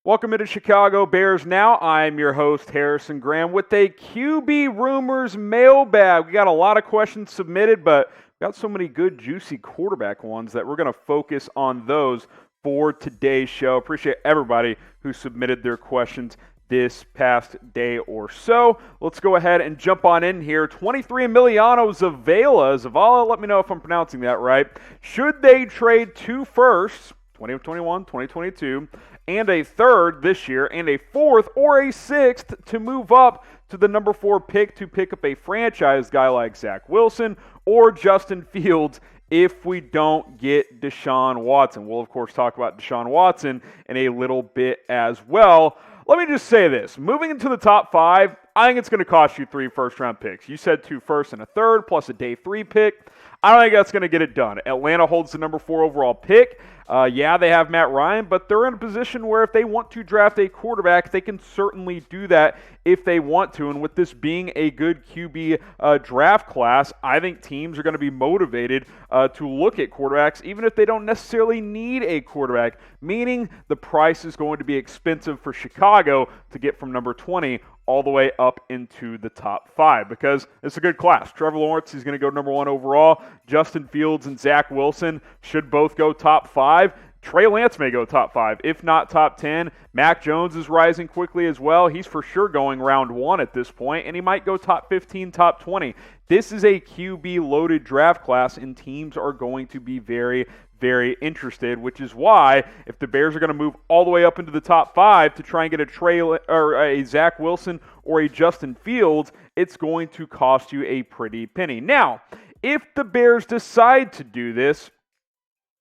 Welcome into Chicago Bears Now. I'm your host, Harrison Graham, with a QB Rumors Mailbag. We got a lot of questions submitted, but we got so many good, juicy quarterback ones that we're going to focus on those for today's show. Appreciate everybody who submitted their questions this past day or so. Let's go ahead and jump on in here. 23 Emiliano Zavala, let me know if I'm pronouncing that right. Should they trade 2 firsts, 2021, 2022, and a 3rd this year, and a 4th or a 6th to move up to the number 4 pick to pick up a franchise guy like Zach Wilson or Justin Fields if we don't get Deshaun Watson? We'll, of course, talk about Deshaun Watson in a little bit as well. Let me just say this. Moving into the top 5, I think it's going to cost you 3 first-round picks. You said 2 firsts and a 3rd, plus a day 3 pick. I don't think that's going to get it done. Atlanta holds the number 4 overall pick. Yeah, they have Matt Ryan, but they're in a position where if they want to draft a quarterback, they can certainly do that if they want to. And with this being a good QB draft class, I think teams are going to be motivated to look at quarterbacks, even if they don't necessarily need a quarterback, meaning the price is going to be expensive for Chicago to get from number 20 all the way up into the top 5 because it's a good class. Trevor Lawrence is going to go number 1 overall. Justin Fields and Zach Wilson should both go top 5. Trey Lance may go top 5, if not top 10. Mac Jones is rising quickly as well. He's for sure going round 1 at this point, and he might go top 15, top 20. This is a QB-loaded draft class, and teams are going to be very, very interested, which is why if the Bears are going to move all the way up into the top 5 to try and get a Zach Wilson or a Justin Fields, it's going to cost you a pretty penny. Now, if the Bears decide to do this,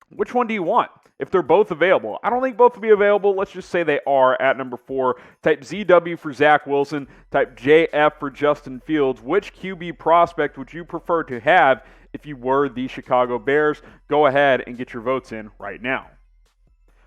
which one do you want? If they're both available. I don't think both will be available. Let's just say they are at number 4. Type ZW for Zach Wilson. Type JF for Justin Fields. Which QB prospect would you prefer to have if you were the Chicago Bears? Go ahead and get your votes in right now.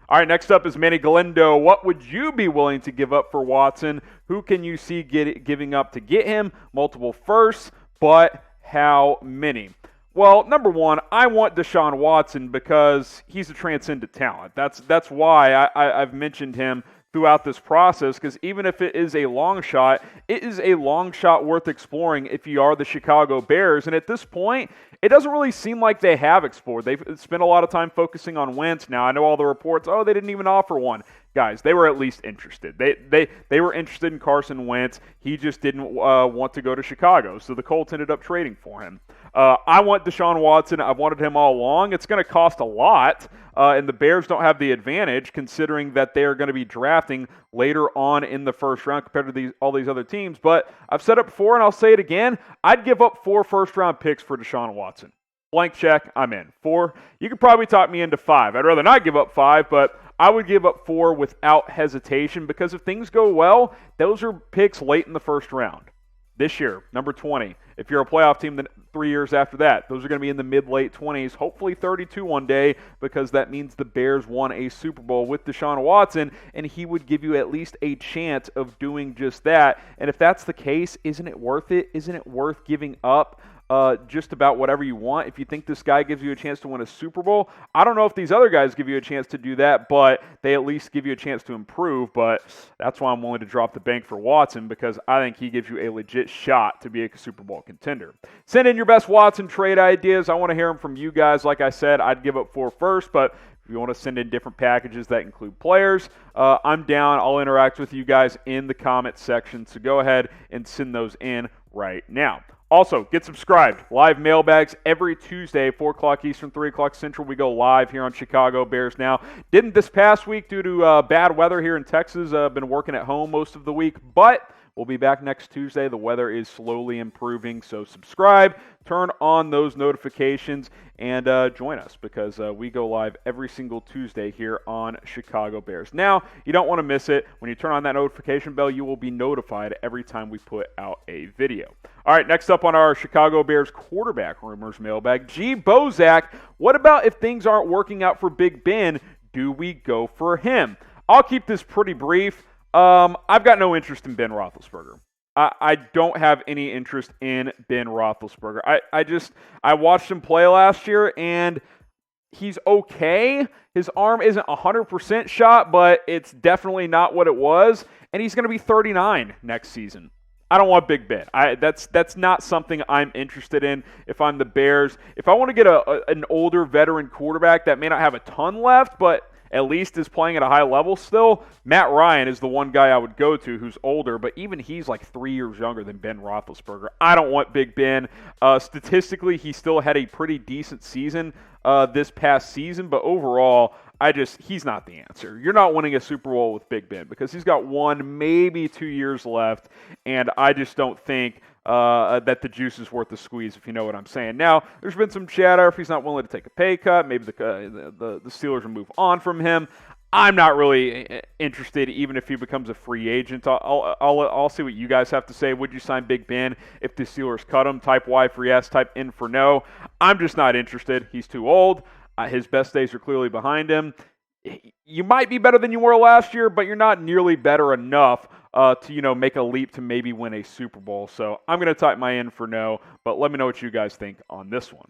All right, next up is Manny Galindo. What would you be willing to give up for Watson? Who can you see giving up to get him? Multiple firsts, but how many? Well, number 1, I want Deshaun Watson because he's a transcendent talent. That's why I've mentioned him throughout this process, because even if it is a long shot, it is a long shot worth exploring if you are the Chicago Bears. And at this point, it doesn't really seem like they have explored. They've spent a lot of time focusing on Wentz. Now, I know all the reports, they didn't even offer one. Guys, they were at least interested. They were interested in Carson Wentz. He just didn't want to go to Chicago, so the Colts ended up trading for him. I want Deshaun Watson. I've wanted him all along. It's going to cost a lot, and the Bears don't have the advantage considering that they are going to be drafting later on in the first round compared to all these other teams. But I've said it before, and I'll say it again. I'd give up 4 first-round picks for Deshaun Watson. Blank check, I'm in. 4, you could probably talk me into 5. I'd rather not give up 5, but I would give up 4 without hesitation because if things go well, those are picks late in the first round. This year, number 20. If you're a playoff team, then 3 years after that, those are going to be in the mid-late 20s, hopefully 32 one day, because that means the Bears won a Super Bowl with Deshaun Watson, and he would give you at least a chance of doing just that. And if that's the case, isn't it worth it? Isn't it worth giving up just about whatever you want if you think this guy gives you a chance to win a Super Bowl? I don't know if these other guys give you a chance to do that, but they at least give you a chance to improve. But that's why I'm willing to drop the bank for Watson, because I think he gives you a legit shot to be a Super Bowl contender. Send in your best Watson trade ideas. I want to hear them from you guys. Like I said, I'd give up 4 first, but if you want to send in different packages that include players, I'm down. I'll interact with you guys in the comment section, so go ahead and send those in right now. Also, get subscribed. Live mailbags every Tuesday, 4 o'clock Eastern, 3 o'clock Central. We go live here on Chicago Bears Now. Didn't this past week due to bad weather here in Texas. Been working at home most of the week, but we'll be back next Tuesday. The weather is slowly improving, so subscribe, turn on those notifications, and join us because we go live every single Tuesday here on Chicago Bears Now. You don't want to miss it. When you turn on that notification bell, you will be notified every time we put out a video. All right, next up on our Chicago Bears quarterback rumors mailbag, G. Bozak. What about if things aren't working out for Big Ben? Do we go for him? I'll keep this pretty brief. I've got no interest in Ben Roethlisberger. I don't have any interest in Ben Roethlisberger. I watched him play last year, and he's okay. His arm isn't 100% shot, but it's definitely not what it was. And he's going to be 39 next season. I don't want Big Ben. That's not something I'm interested in if I'm the Bears. If I want to get an older veteran quarterback that may not have a ton left, but at least is playing at a high level still, Matt Ryan is the one guy I would go to who's older, but even he's like 3 years younger than Ben Roethlisberger. I don't want Big Ben. Statistically, he still had a pretty decent season this past season, but overall, he's not the answer. You're not winning a Super Bowl with Big Ben because he's got 1, maybe 2 years left, and I just don't think that the juice is worth the squeeze, if you know what I'm saying. Now, there's been some chatter if he's not willing to take a pay cut, maybe the Steelers will move on from him. I'm not really interested, even if he becomes a free agent. I'll see what you guys have to say. Would you sign Big Ben if the Steelers cut him? Type Y for yes, type N for no. I'm just not interested. He's too old. His best days are clearly behind him. You might be better than you were last year, but you're not nearly better enough to make a leap to maybe win a Super Bowl. So I'm going to type my N for no, but let me know what you guys think on this one.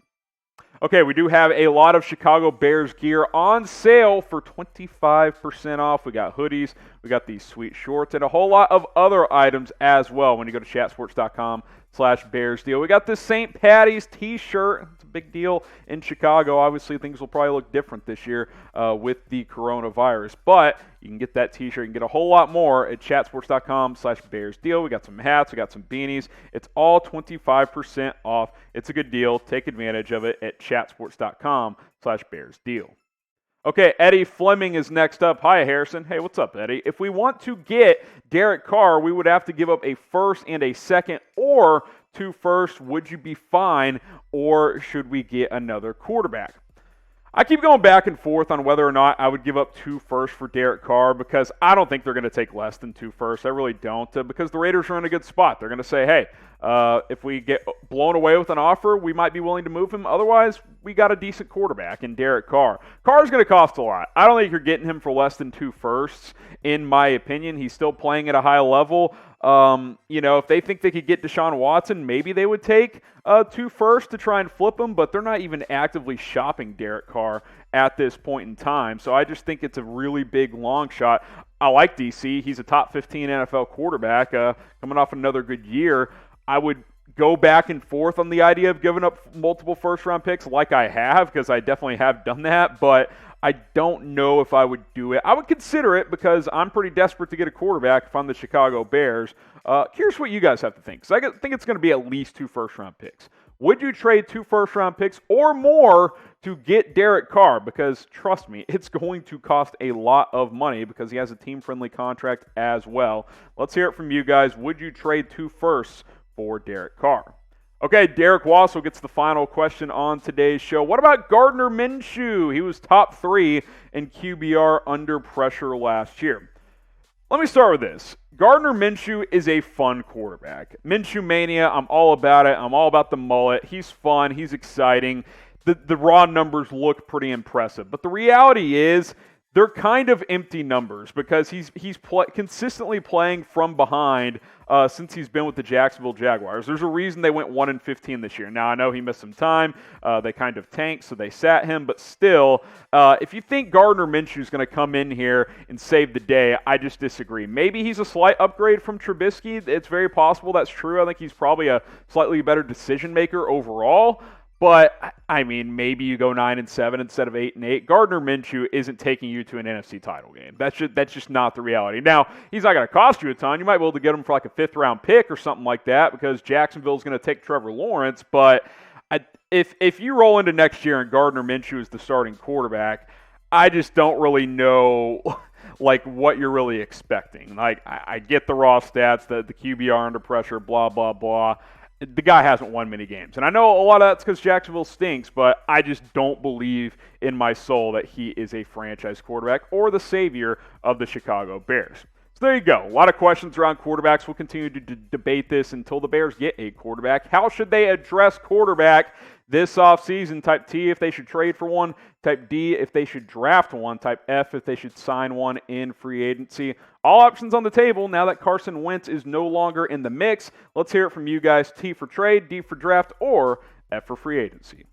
Okay, we do have a lot of Chicago Bears gear on sale for 25% off. We got hoodies, we got these sweet shorts, and a whole lot of other items as well when you go to chatsports.com/Bears deal. We got this St. Patty's t-shirt. It's a big deal in Chicago. Obviously, things will probably look different this year with the coronavirus, but you can get that t-shirt. You can get a whole lot more at chatsports.com/Bears deal. We got some hats, we got some beanies. It's all 25% off. It's a good deal. Take advantage of it at chatsports.com/Bears deal. Okay, Eddie Fleming is next up. Hi, Harrison. Hey, what's up, Eddie? If we want to get Derek Carr, we would have to give up a first and a second or 2 firsts. Would you be fine, or should we get another quarterback? I keep going back and forth on whether or not I would give up 2 firsts for Derek Carr because I don't think they're going to take less than 2 firsts. I really don't because the Raiders are in a good spot. They're going to say, hey, if we get blown away with an offer, we might be willing to move him. Otherwise, we got a decent quarterback in Derek Carr. Carr's going to cost a lot. I don't think you're getting him for less than 2 firsts, in my opinion. He's still playing at a high level. If they think they could get Deshaun Watson, maybe they would take 2 firsts to try and flip him, but they're not even actively shopping Derek Carr at this point in time. So I just think it's a really big long shot. I like DC. He's a top 15 NFL quarterback coming off another good year. I would go back and forth on the idea of giving up multiple first-round picks like I have, because I definitely have done that, but I don't know if I would do it. I would consider it because I'm pretty desperate to get a quarterback if I'm the Chicago Bears. Here's what you guys have to think, because I think it's going to be at least 2 first-round picks. Would you trade 2 first-round picks or more to get Derek Carr? Because trust me, it's going to cost a lot of money because he has a team-friendly contract as well. Let's hear it from you guys. Would you trade 2 firsts for Derek Carr? Okay, Derek Wassel gets the final question on today's show. What about Gardner Minshew? He was top 3 in QBR under pressure last year. Let me start with this. Gardner Minshew is a fun quarterback. Minshew Mania, I'm all about it. I'm all about the mullet. He's fun. He's exciting. The raw numbers look pretty impressive. But the reality is they're kind of empty numbers because he's consistently playing from behind since he's been with the Jacksonville Jaguars. There's a reason they went 1-15 this year. Now, I know he missed some time. They kind of tanked, so they sat him. But still, if you think Gardner Minshew is going to come in here and save the day, I just disagree. Maybe he's a slight upgrade from Trubisky. It's very possible that's true. I think he's probably a slightly better decision maker overall. But, I mean, maybe you go 9-7 instead of 8-8. Gardner Minshew isn't taking you to an NFC title game. That's just not the reality. Now, he's not going to cost you a ton. You might be able to get him for like a 5th-round pick or something like that because Jacksonville's going to take Trevor Lawrence. But if you roll into next year and Gardner Minshew is the starting quarterback, I just don't really know like what you're really expecting. Like, I get the raw stats, the QBR under pressure, blah, blah, blah. The guy hasn't won many games. And I know a lot of that's because Jacksonville stinks, but I just don't believe in my soul that he is a franchise quarterback or the savior of the Chicago Bears. So there you go. A lot of questions around quarterbacks. We'll continue to debate this until the Bears get a quarterback. How should they address quarterback this offseason? Type T if they should trade for one. Type D if they should draft one. Type F if they should sign one in free agency. All options on the table now that Carson Wentz is no longer in the mix. Let's hear it from you guys. T for trade, D for draft, or F for free agency.